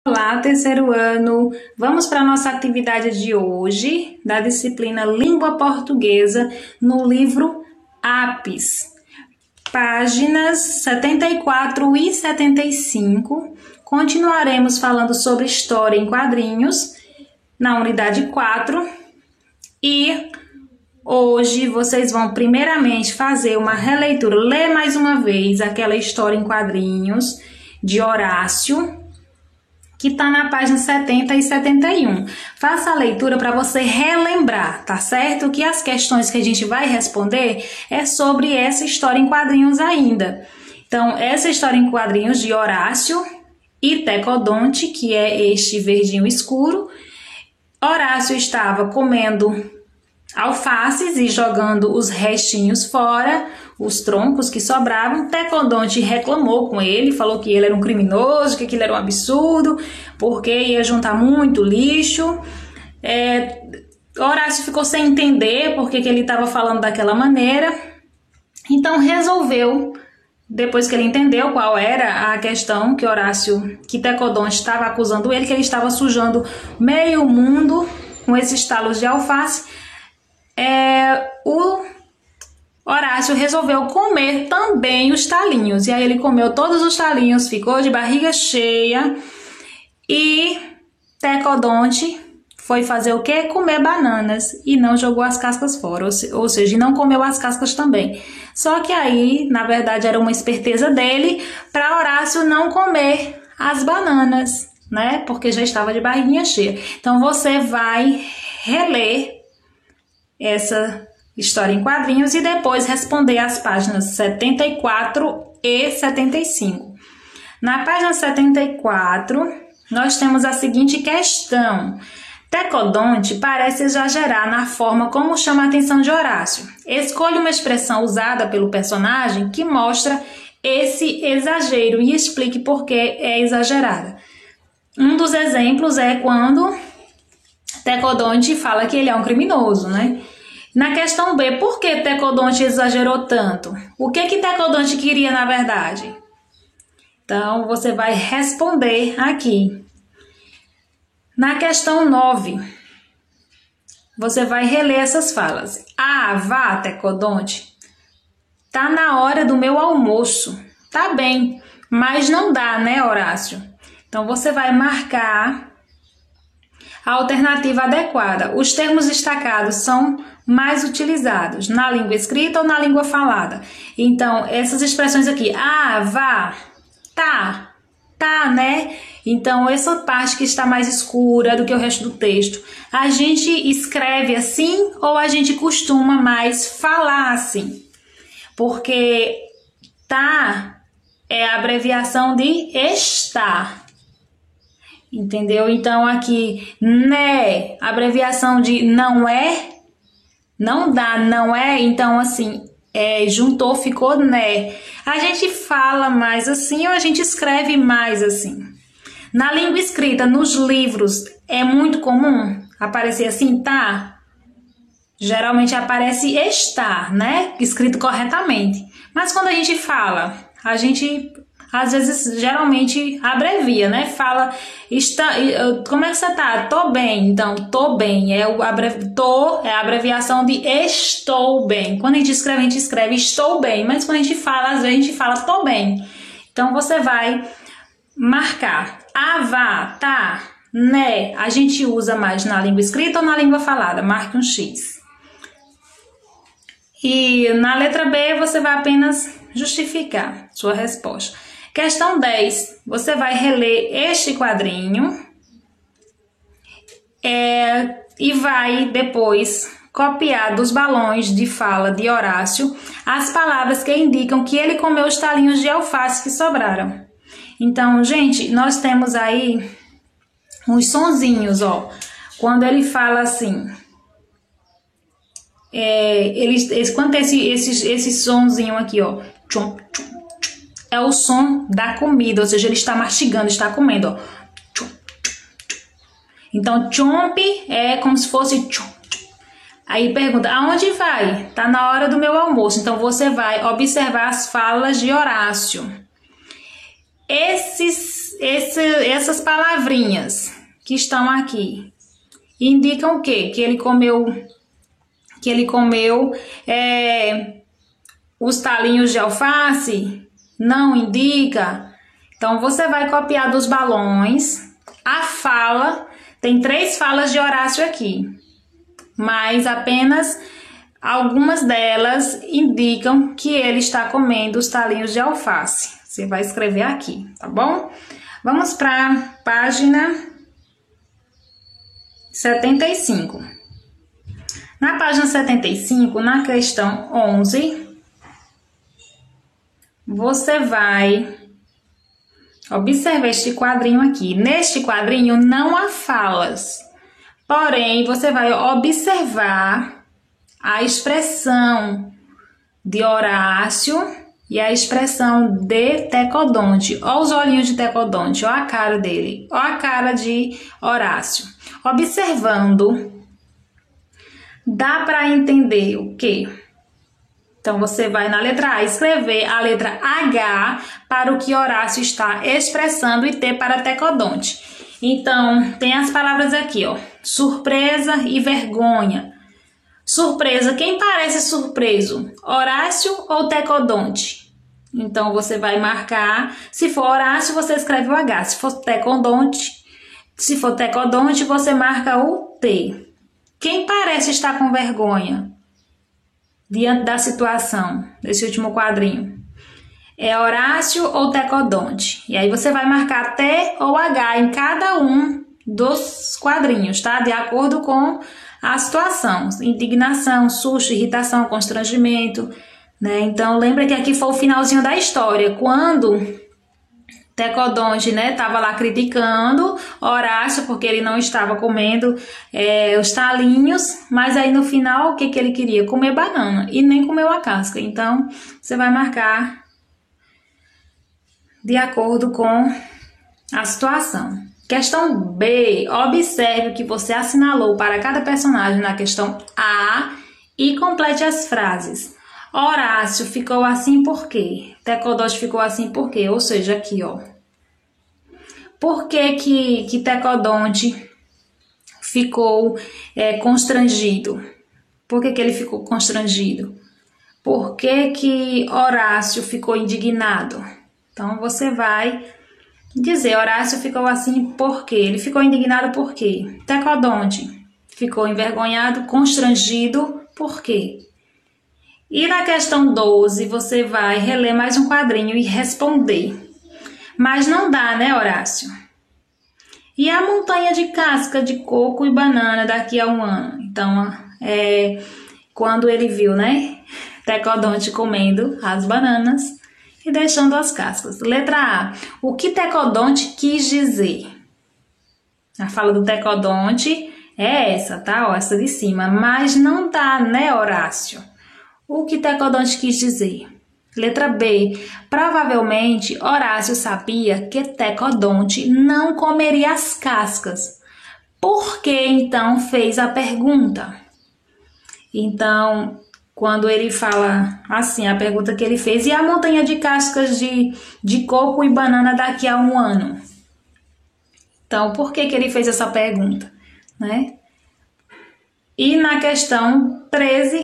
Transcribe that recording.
Olá, terceiro ano! Vamos para a nossa atividade de hoje, da disciplina Língua Portuguesa, no livro Apis, páginas 74 e 75. Continuaremos falando sobre história em quadrinhos, na unidade 4, e hoje vocês vão primeiramente fazer uma releitura, ler mais uma vez aquela história em quadrinhos de Horácio, que está na página 70 e 71. Faça a leitura para você relembrar, tá certo? Que as questões que a gente vai responder é sobre essa história em quadrinhos ainda. Então, essa história em quadrinhos de Horácio e Tecodonte, que é este verdinho escuro. Horácio estava comendo alfaces e jogando os restinhos fora, os troncos que sobravam. Tecodonte reclamou com ele, falou que ele era um criminoso, que aquilo era um absurdo, porque ia juntar muito lixo. Horácio ficou sem entender porque que ele estava falando daquela maneira, então resolveu, depois que ele entendeu qual era a questão que Tecodonte estava acusando ele, que ele estava sujando meio mundo com esses talos de alface, o Horácio resolveu comer também os talinhos. E aí ele comeu todos os talinhos, ficou de barriga cheia. E Tecodonte foi fazer o quê? Comer bananas e não jogou as cascas fora, ou seja, não comeu as cascas também. Só que aí, na verdade, era uma esperteza dele para Horácio não comer as bananas, né? Porque já estava de barriguinha cheia. Então você vai reler essa história em quadrinhos e depois responder as páginas 74 e 75. Na página 74, nós temos a seguinte questão. Tecodonte parece exagerar na forma como chama a atenção de Horácio. Escolha uma expressão usada pelo personagem que mostra esse exagero e explique por que é exagerada. Um dos exemplos é quando Tecodonte fala que ele é um criminoso, né? Na questão B, por que Tecodonte exagerou tanto? O que Tecodonte queria na verdade? Então, você vai responder aqui. Na questão 9, você vai reler essas falas. Ah, vá, Tecodonte. Tá na hora do meu almoço. Tá bem, mas não dá, né, Horácio? Então, você vai marcar a alternativa adequada. Os termos destacados são mais utilizados na língua escrita ou na língua falada. Então, essas expressões aqui, ah, vá, tá, né? Então, essa parte que está mais escura do que o resto do texto, a gente escreve assim ou a gente costuma mais falar assim? Porque tá é a abreviação de estar. Entendeu? Então, aqui, né, abreviação de não é, não dá, não é, então, assim, juntou, ficou né. A gente fala mais assim ou a gente escreve mais assim? Na língua escrita, nos livros, é muito comum aparecer assim, tá? Geralmente aparece estar, né? Escrito corretamente. Mas quando a gente fala, a gente às vezes, geralmente, abrevia, né? Fala, como é que você tá? Tô bem. Então, tô bem. Tô é a abreviação de estou bem. Quando a gente escreve estou bem. Mas quando a gente fala, às vezes a gente fala tô bem. Então, você vai marcar. Ah, vá, tá, né? A gente usa mais na língua escrita ou na língua falada? Marque um X. E na letra B, você vai apenas justificar sua resposta. Questão 10, você vai reler este quadrinho e vai depois copiar dos balões de fala de Horácio as palavras que indicam que ele comeu os talinhos de alface que sobraram. Então, gente, nós temos aí uns sonzinhos, ó. Quando ele fala assim, quando esse sonzinho aqui, ó, tchum, tchum, é o som da comida, ou seja, ele está mastigando, está comendo, ó. Tchum, tchum, tchum. Então, chomp é como se fosse tchum, tchum. Aí pergunta, aonde vai? Tá na hora do meu almoço. Então, você vai observar as falas de Horácio. Esses essas palavrinhas que estão aqui indicam o quê? Que ele comeu os talinhos de alface? Não indica. Então, você vai copiar dos balões a fala. Tem 3 falas de Horácio aqui, mas apenas algumas delas indicam que ele está comendo os talinhos de alface. Você vai escrever aqui, tá bom? Vamos para a página 75. Na página 75, na questão 11, você vai observar este quadrinho aqui. Neste quadrinho não há falas, porém você vai observar a expressão de Horácio e a expressão de Tecodonte. Olha os olhinhos de Tecodonte, olha a cara dele, olha a cara de Horácio. Observando, dá para entender o quê? Então, você vai na letra A escrever a letra H para o que Horácio está expressando e T para Tecodonte. Então, tem as palavras aqui, ó. Surpresa e vergonha. Surpresa, quem parece surpreso? Horácio ou Tecodonte? Então, você vai marcar. Se for Horácio, você escreve o H. Se for Tecodonte, você marca o T. Quem parece estar com vergonha diante da situação desse último quadrinho? É Horácio ou Tecodonte? E aí você vai marcar T ou H em cada um dos quadrinhos, tá? De acordo com a situação. Indignação, susto, irritação, constrangimento, né? Então, lembra que aqui foi o finalzinho da história, quando Tecodonte, né, tava lá criticando Horácio porque ele não estava comendo os talinhos, mas aí no final o que ele queria? Comer banana e nem comeu a casca. Então, você vai marcar de acordo com a situação. Questão B, observe o que você assinalou para cada personagem na questão A e complete as frases. Horácio ficou assim por quê? Tecodonte ficou assim por quê? Ou seja, aqui, ó. Por que Tecodonte ficou constrangido? Por que ele ficou constrangido? Por que Horácio ficou indignado? Então, você vai dizer, Horácio ficou assim por quê? Ele ficou indignado por quê? Tecodonte ficou envergonhado, constrangido por quê? E na questão 12, você vai reler mais um quadrinho e responder. Mas não dá, né, Horácio? E a montanha de casca de coco e banana daqui a 1 ano? Então, quando ele viu, né, Tecodonte comendo as bananas e deixando as cascas. Letra A. O que Tecodonte quis dizer? A fala do Tecodonte é essa, tá? Ó, essa de cima. Mas não dá, né, Horácio? O que Tecodonte quis dizer? Letra B. Provavelmente Horácio sabia que Tecodonte não comeria as cascas. Por que então fez a pergunta? Então, quando ele fala assim, a pergunta que ele fez, e a montanha de cascas de coco e banana daqui a 1 ano? Então, por que ele fez essa pergunta, né? E na questão 13,